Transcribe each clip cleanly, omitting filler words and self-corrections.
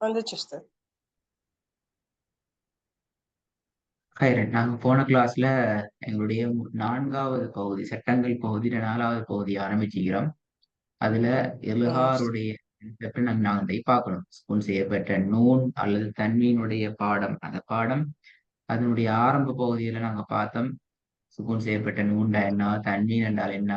வந்துச்சு உஸ்தாத். நாங்க போன கிளாஸ்ல எங்களுடைய 4வது பகுதி சட்டங்கள் பகுதியில 4வது பகுதி ஆரம்பிச்சுக்கிறோம். அதுல எலுகாருடைய நாங்க பார்க்கணும். ஸ்கூல் செய்யப்பட்ட நூன் அல்லது தன்மீனுடைய பாடம். அந்த பாடம் அதனுடைய ஆரம்ப பகுதியில நாங்க பார்த்தோம். சுகுன் செய்யப்பட்ட நூன்டா என்ன, தன்மீன் என்றால் என்ன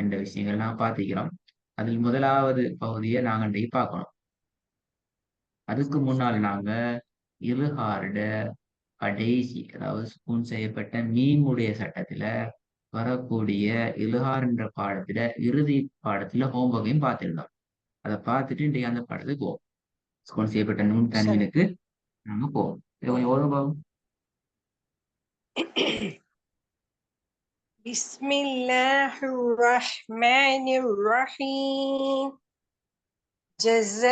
என்ற விஷயங்கள் நாங்க பார்த்திக்கிறோம். அதில் முதலாவது பகுதியை நாங்க இன்றைக்கு பார்க்கணும். அதுக்கு முன்னால் நாங்க இலுஹாருட கடைசி, அதாவது சுகுன் செய்யப்பட்ட மீமுடைய சட்டத்துல வரக்கூடிய இலுஹார் என்ற பாடத்துல இறுதி பாடத்துல ஹோம்ஒர்க்கையும் பார்த்திருந்தோம். அதை பார்த்துட்டு இன்றைக்கு அந்த பாடத்துக்கு போவோம். சுகுன் செய்யப்பட்ட நூன் சரி. தன்மீனுக்கு நாங்க போவோம். இது கொஞ்சம் ஓடும் போகும். பிஸ்மில்லாஹிர்ரஹ்மானிர்ரஹீம். جزاؤهم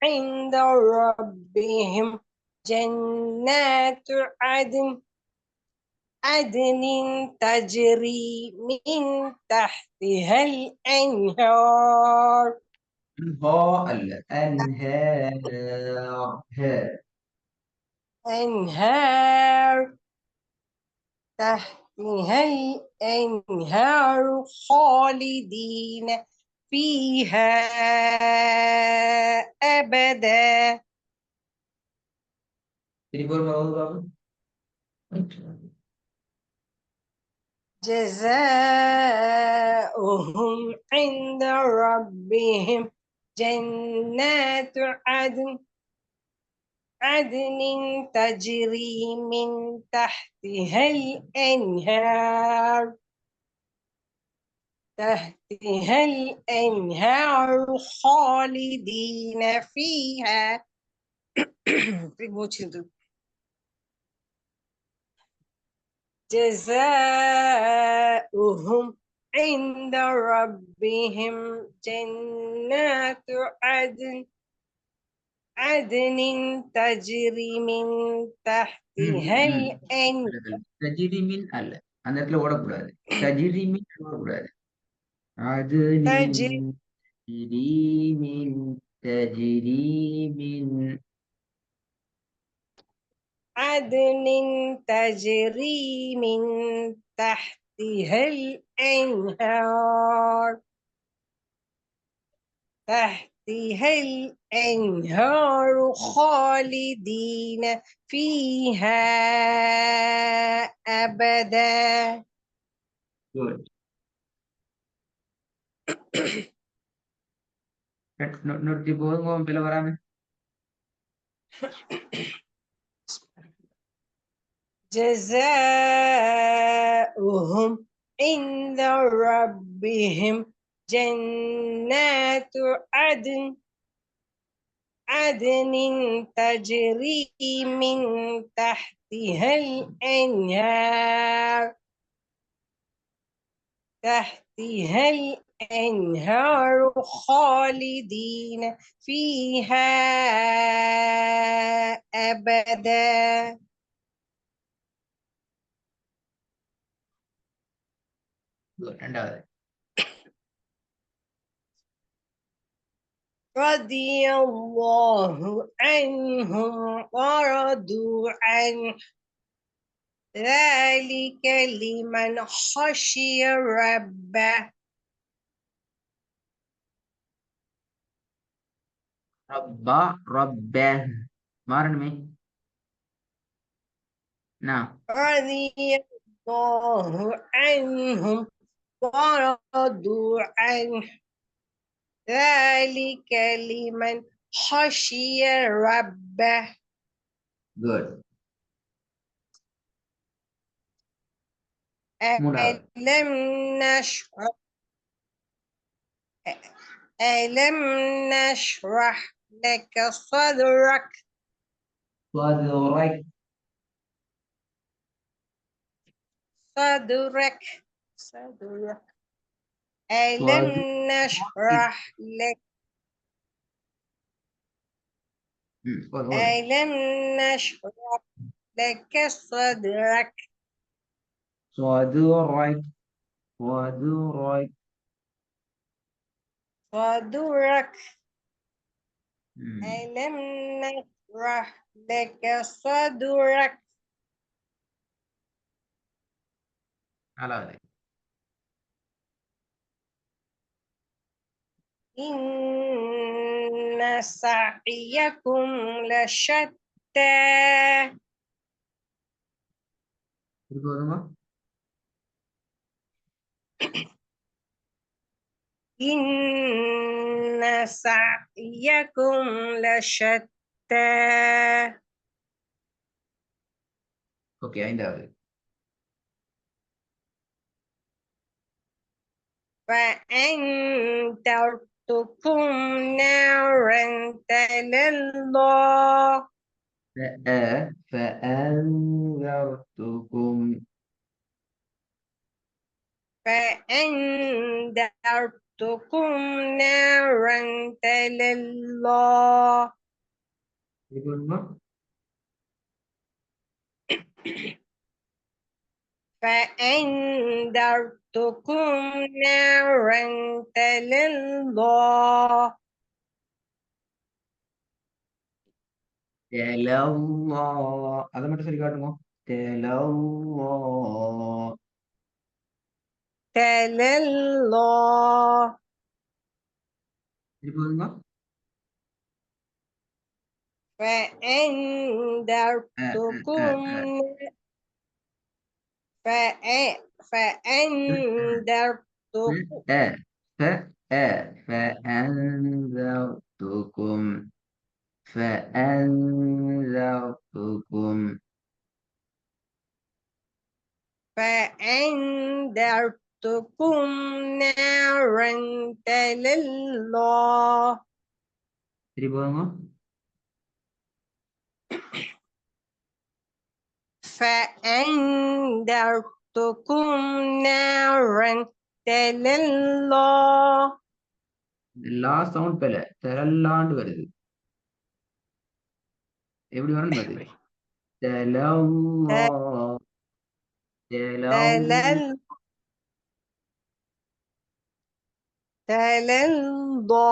عند ربهم جنات عدن تجري من تحتها الأنهار. أنهار تحتها الأنهار خالدين فيها أبدا. جزاؤهم عند ربهم جنات عدن تجري من تحتها الأنهار خالدين فيها. جزاؤهم عند ربهم جنات عدن تجري من تحتها الأنهار. தஜிரிமின் அல்ல, அந்த இடத்துல ஓடக்கூடாது. தஜிரிமின் ஓடக்கூடாது. அது تجري تجريمين تجريمين عدن تجري من تحتها الأنهار خالدين فيها أبدا. good. நொட்டி போதும் பிள்ளை வராம. جزاؤهم عند ربهم جنات عدن تجري من تحتها الأنهار خالدين فيها أبدا. ரெண்டாவது رضي الله عنهم ورضوا عنه ذلك لمن خشي ربه. ரப்பா ரப்பே மாறணுமே. நான் رضي الله عنهم ورضوا عنه ذلك لمن خشي ربه. good. மூணாவது ألم نشرح لك صدرك. ألم نشرح لك ألم نشرح لك صدرك. صدرك صدرك ம். ألم نشرح لك صدرك 4வது. إن سعيكم لشتى திருப்பி வருமா? إن سعيكم لشتى ஓகே 5வது. فأنذرتكم نارا تلظى فأنذرتكم فأنذرتكم نارا تلظى திருப்பி வருமா? فأنذرتكم نارا تلظى தெலல்லா. அத மட்டும் சொல்லி காட்டுங்க. தெலல்லா. تلظى திருப்பி வருமா? فأنذرتكم فأنذرتكم فأنذرتكم فأنذرتكم فأنذرتكم نارا تلظى திருப்பி வருமா? فأنذرتكم نارا تلظى லா சவுண்ட் பெல தெலல்லாண்டு வருது. எப்படி வரணும் அது? தெலல்லா. தெலல்லா. تلظى تلظى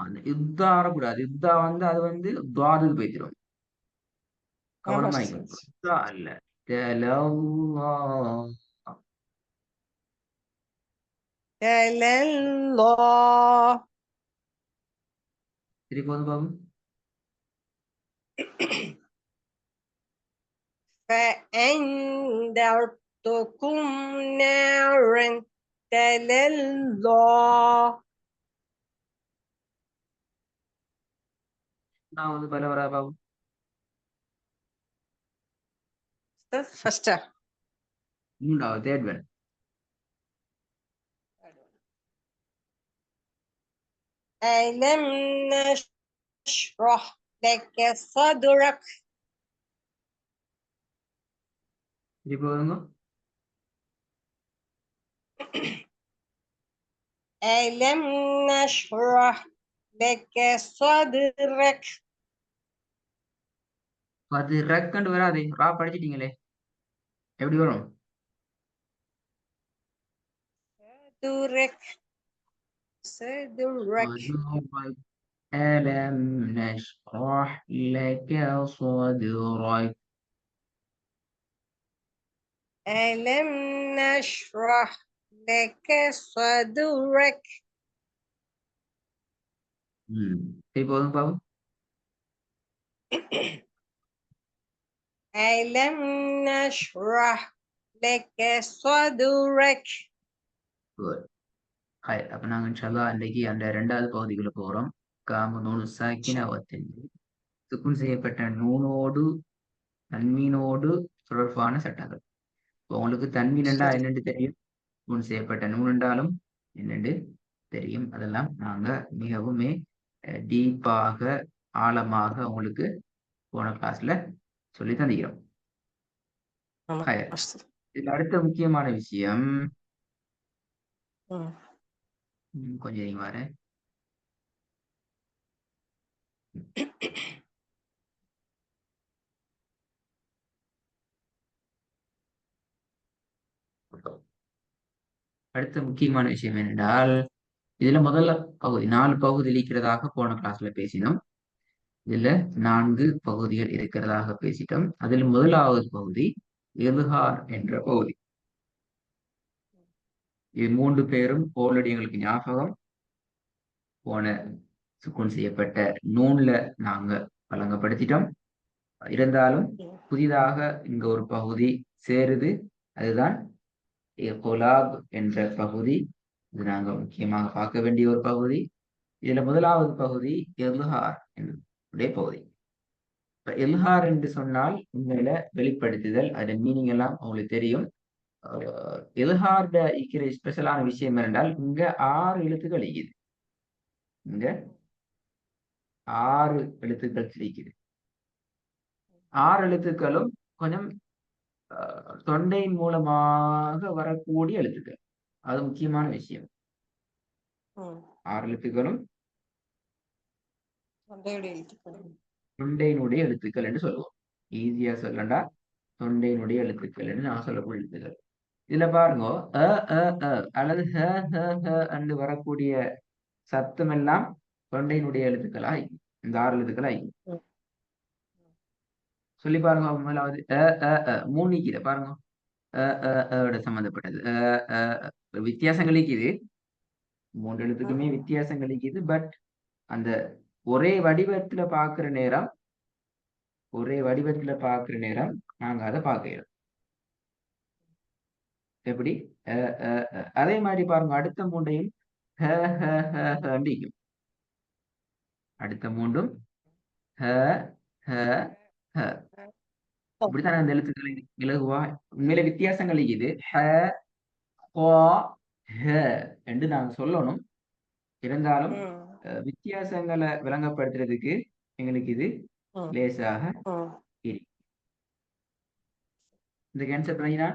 அந்த இத்தா வரக்கூடாது. இத்தா வந்து அது வந்து துவாதுக்கு போய்த்திரும். கவனமா இருக்கணும். இத்தா அல்ல. தெலல்லா. تلظى திருப்பி வந்து பாப்போம். فأنذرتكم نارا تلظى நான் வந்து பல வரா பாப்போம். first மூன்றாவது தேர்ட் ஒன். ألم نشرح لك صدرك திருப்பி வருங்க. ألم نشرح لك صدرك அது ரக்கண்டு வராது. ரா படிச்சிட்டீங்களே. எப்படி வரும்? صدرك صدرك صدرك. ألم نشرح لك صدرك. ألم نشرح لك صدرك திருப்பி வருங்க பாப்போம். ألم نشرح لك صدرك Good. ஹாய். அப்ப நாங்க இன்ஷா அல்லாஹ் இன்னைக்கு அந்த 2வது பகுதிக்குள்ள போறோம். காம நூனு சாக்கின வத்தென்று சுக்குன் செய்யப்பட்ட நூனோடு தன்மீனோடு தொடர்பான சட்டங்கள். இப்போ உங்களுக்கு தன்மீன் என்றா என்னென்று தெரியும். சுக்குன் செய்யப்பட்ட நூன் என்றாலும் என்னென்று தெரியும். அதெல்லாம் நாங்க மிகவுமே டீப்பாக ஆழமாக உங்களுக்கு போன கிளாஸ்ல சொல்லி தந்துக்கிறோம். ஹாய். இதுல அடுத்த முக்கியமான விஷயம் கொஞ்சம் நீங்க வரேன். அடுத்த முக்கியமான விஷயம் என்னென்றால் இதுல முதல்ல பகுதி 4 பகுதி இருக்கிறதாக போன கிளாஸ்ல பேசினோம். இதுல 4 பகுதிகள் இருக்கிறதாக பேசிட்டோம். அதில் முதலாவது பகுதி இல்ஹார் என்ற பகுதி. இது 3 பேரும் ஆல்ரெடி எங்களுக்கு ஞாபகம். போன சுக்குன் செய்யப்பட்ட நூன்ல நாங்க வழங்கப்படுத்திட்டோம். இருந்தாலும் புதிதாக இங்க ஒரு பகுதி சேருது. அதுதான் இகுலாப் என்ற பகுதி. இது நாங்க முக்கியமாக பார்க்க வேண்டிய ஒரு பகுதி. இதுல முதலாவது பகுதி இல்ஹார் என்னுடைய பகுதி. இப்ப இல்ஹார் என்று சொன்னால் உண்மையில வெளிப்படுத்துதல். அதன் மீனிங் எல்லாம் உங்களுக்கு தெரியும். இல்ஹார்ட இருக்கிற ஸ்பெஷலான விஷயம் என்னென்றால் இங்க 6 எழுத்துக்கள் இருக்குது. இங்க 6 எழுத்துக்கள் கிடைக்குது. 6 எழுத்துக்களும் கொஞ்சம் தொண்டையின் மூலமாக வரக்கூடிய எழுத்துக்கள். அது முக்கியமான விஷயம். 6 எழுத்துக்களும் தொண்டையினுடைய எழுத்துக்கள் என்று சொல்லுவோம். ஈஸியா சொல்லண்டா தொண்டையினுடைய எழுத்துக்கள் என்று நான் சொல்லக்கூடிய எழுத்துக்கள். இதுல பாருங்க அ அ அ அல்லது ஹ ஹ ஹ என்று வரக்கூடிய சத்தம் எல்லாம் தொண்டையினுடைய எழுத்துக்களாய் இந்த 6 எழுத்துக்களாய் சொல்லி பாருங்க. முதலாவது அ அ அ 3 நிக்கிது பாருங்க. சம்பந்தப்பட்டது வித்தியாசங்கள் இருக்குது. 3 எழுத்துக்குமே வித்தியாசங்கள் இருக்குது. பட் அந்த ஒரே வடிவத்துல பாக்குற நேரம் நாங்க அதை பார்க்கிறோம். எப்படி அதே மாதிரி பாருங்க அடுத்த மூண்டையும் அடுத்த மூண்டும் இப்படித்தான் அந்த எழுத்துக்களை இலகுவா உண்மையில வித்தியாசங்கள் இருக்குது. என்று நாங்க சொல்லணும். இருந்தாலும் வித்தியாசங்களை விளங்கப்படுத்துறதுக்கு எங்களுக்கு இது லேசாக இருக்கு. இந்த கேன்சர் பண்ணினா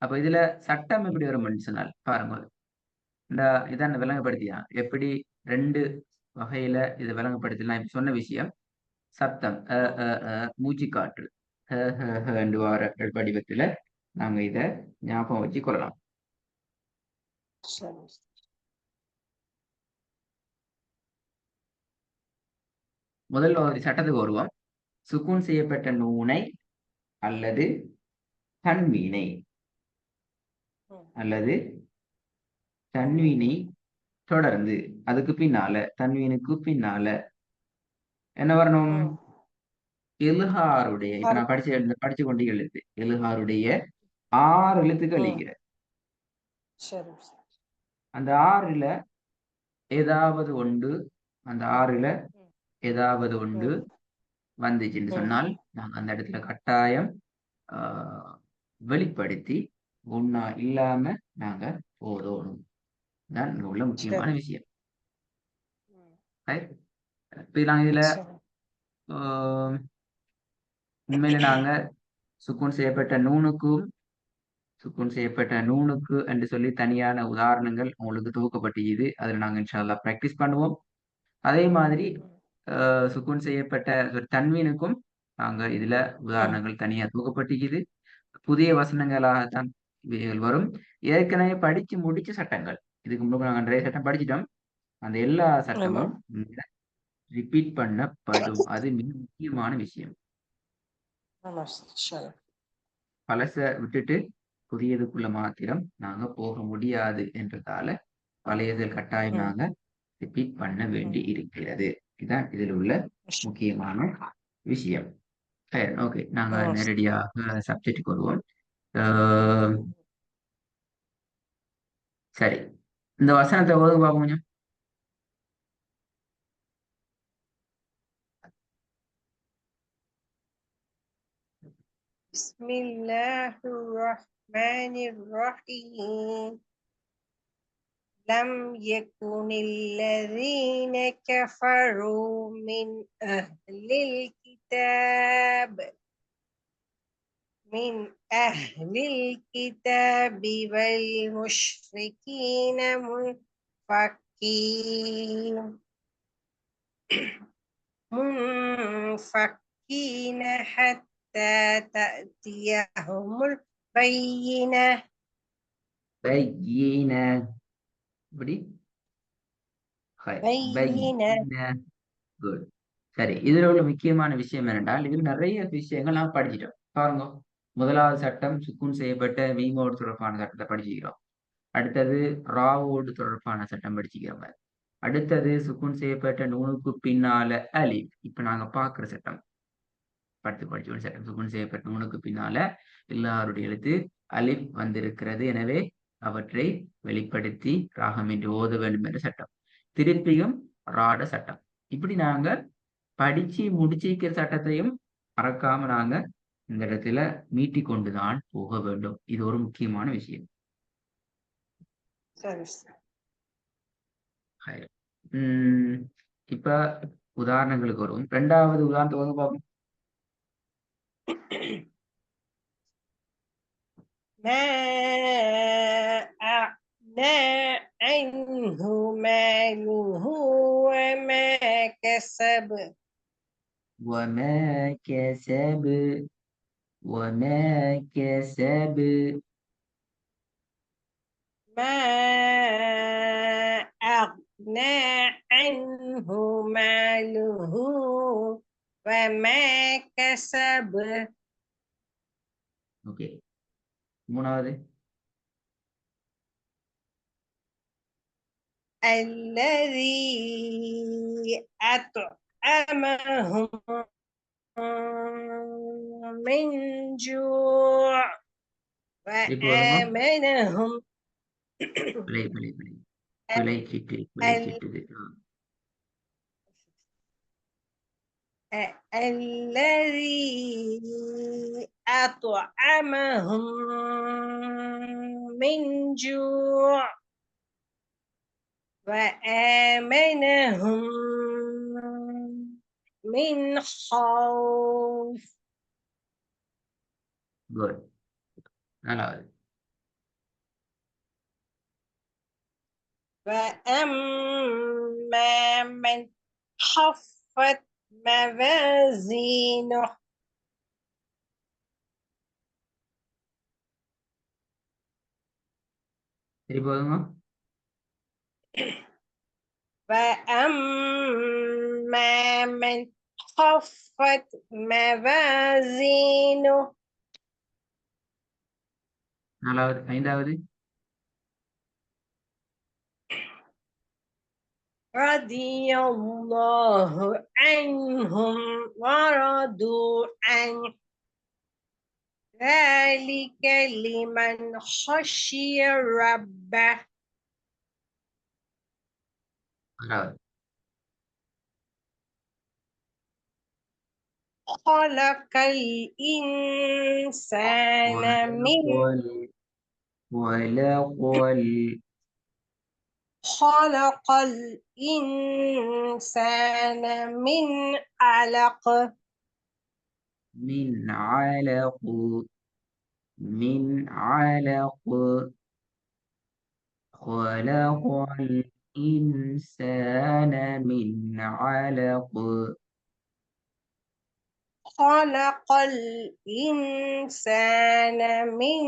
அப்ப இதுல சட்டம் எப்படி வரும் சொன்னால் பாருங்க. இந்த இதான் விளங்கப்படுத்தியா எப்படி 2 வகையில இதை விளங்கப்படுத்தலாம். இப்ப சொன்ன விஷயம் சத்தம் மூச்சு காற்று என்று வார வடிவத்துல நாங்க இத ஞாபகம் வச்சு கொள்ளலாம். முதல்ல ஒரு சட்டத்துக்கு வருவோம். சுக்கூன் செய்யப்பட்ட நூனை அல்லது தன்வீனை தொடர்ந்து அதுக்கு பின்னால தன்வீனுக்கு பின்னால என்ன வரணும்? இல்ஹாருடைய இப்ப நான் படிச்சு கொண்டு எழுத்து இல்ஹாருடைய 6 எழுத்துக்கள் இருக்கிற அந்த 6ல ஏதாவது ஒன்று அந்த 6ல ஏதாவது ஒன்று வந்துச்சுன்னு சொன்னால் நாங்க அந்த இடத்துல கட்டாயம் வெளிப்படுத்தி ஒன்னா இல்லாம நாங்க போடணும். தான் இங்க உள்ள முக்கியமான விஷயம். இப்ப நாங்க இதுல உண்மையில நாங்க சுக்கூன் செய்யப்பட்ட நூனுக்கு என்று சொல்லி தனியான உதாரணங்கள் உங்களுக்கு துவக்கப்பட்டிருக்குது. அதுல நாங்க இன்ஷா அல்லாஹ் பிராக்டிஸ் பண்ணுவோம். அதே மாதிரி சுக்கூன் செய்யப்பட்ட தன்வீனுக்கும் நாங்க இதுல உதாரணங்கள் தனியா துவக்கப்பட்டிருக்குது. புதிய வசனங்களாகத்தான் வரும். ஏற்கனவே படிச்சு முடிச்ச சட்டங்கள் இதுக்கு முன்னாடி நாங்க நிறைய சட்டம் படிச்சிட்டோம். அந்த எல்லா சட்டமும் ரிப்பீட் பண்ணப்படும். அது மிக முக்கியமான விஷயம். பழச விட்டுட்டு புதியதுக்குள்ள மாத்திரம் நாங்க போக முடியாது என்றதால பழையதில் கட்டாயம் நாங்க ரிப்பீட் பண்ண வேண்டி இருக்கிறது. இதுதான் இதில் உள்ள முக்கியமான விஷயம். ஓகே, நாங்க நேரடியாக சப்ஜெக்டுக்கு வருவோம். சரி, இந்த வசனத்தை ஓதுங்க பார்ப்போம் கொஞ்சம். Bismillahirrahmanirrahim. لم يكن الذين كفروا من أهل الكتاب والمشركين منفكين حتى تأتيهم البينة. பையின இப்படி بين குட். சரி, இதுல உள்ள முக்கியமான விஷயம் என்னென்றால் இதில் நிறைய விஷயங்கள் நாம் படிச்சிட்டோம். பாருங்க, முதலாவது சட்டம் சுக்குன் செய்யப்பட்ட மீமோடு தொடர்பான சட்டத்தை படிச்சுக்கிறோம். அடுத்தது ராவோடு தொடர்பான சட்டம் படிச்சுக்கிறோம். அடுத்தது சுக்குன் செய்யப்பட்ட நூனுக்கு பின்னால அலிஃப். இப்ப நாங்க பார்க்கிற சட்டம் படிச்சு சட்டம் சுக்குன் செய்யப்பட்ட நூனுக்கு பின்னால எல்லாருடைய எழுத்து அலிஃப் வந்திருக்கிறது. எனவே அவற்றை வெளிப்படுத்தி ராகமின்றி ஓத வேண்டும் என்ற சட்டம். திருப்பியும் ராட சட்டம். இப்படி நாங்க படிச்சு முடிச்சிருக்கிற சட்டத்தையும் மறக்காம நாங்க இந்த இடத்துல மீட்டிக் கொண்டுதான் போக வேண்டும். இது ஒரு முக்கியமான விஷயம். சரி சார். இப்ப உதாரணங்களுக்கு வரும். இரண்டாவது உதாரணத்துக்கு பார்ப்போம். ما أغنى عنه ماله وما كسب وما كسب وما كسب ما أغنى عنه ماله وما كسب. ஓகே. மூணாவது الذي أطعمهم من جوع இப்போ வருங்க. وآمنهم பிழை பிழை பிழை பிழைச்சிட்டுது. الذي أطعمهم من جوع وآمنهم من خوف. குட். நாலாவது وأما من خفت موازينه சரி போதுங்க. وأما من خفت موازينه நாலாவது ஐந்தாவது رضي الله عنهم ورضوا عنه ذلك لمن خشي ربه. ஆறாவது خلق الإنسان من خلق الإنسان من علق من علق من علق خلق الإنسان من علق خلق الإنسان من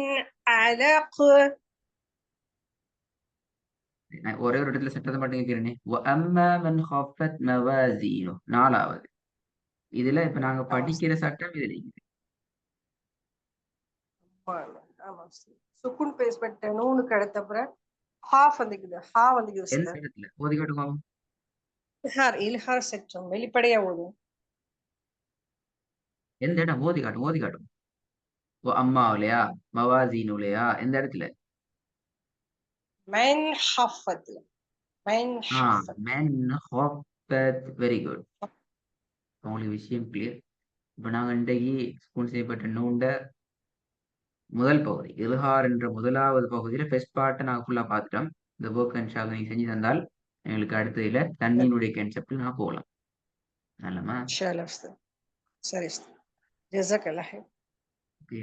علق. நான் ஒரே ஒரு இடத்துல சட்டத்தை மட்டும் கேட்கிறேனே. وأما من خفت موازينه நாலாவது. இதுல இப்ப நாங்க படிக்கிற சட்டம் இதுல இருக்குது. சுக்குன் பேஸ் பட்ட நூனுக்கு அடுத்தப்புறம் ஹாஃப் வந்துக்குது. ஹா வந்துக்குது எந்த சார். இடத்துல ஓதி காட்டுங்க. இல்ஹார் சட்டம் வெளிப்படையா ஓடும். எந்த இடம் ஓதி காட்டும். அம்மாவிலையா மவாசீனுலையா எந்த இடத்துல? من خفت من خفت. men خفت. Very good. உங்களுக்கு விஷயம் கிளியர். இப்ப நாங்க இன்றைக்கு ஸ்கூல் செய்யப்பட்ட நூண்ட முதல் பகுதி இல்ஹார் என்ற முதலாவது பகுதியில ஃபர்ஸ்ட் பார்ட்டை நாங்க ஃபுல்லா பார்த்துட்டோம். இந்த ஒர்க் அண்ட் ஷாப் நீங்க செஞ்சு தந்தால் எங்களுக்கு அடுத்ததுல தண்ணீனுடைய கான்செப்ட் நான் போகலாம். நல்லமா சரி. ஜஸாக்கல்லாஹ். ஓகே.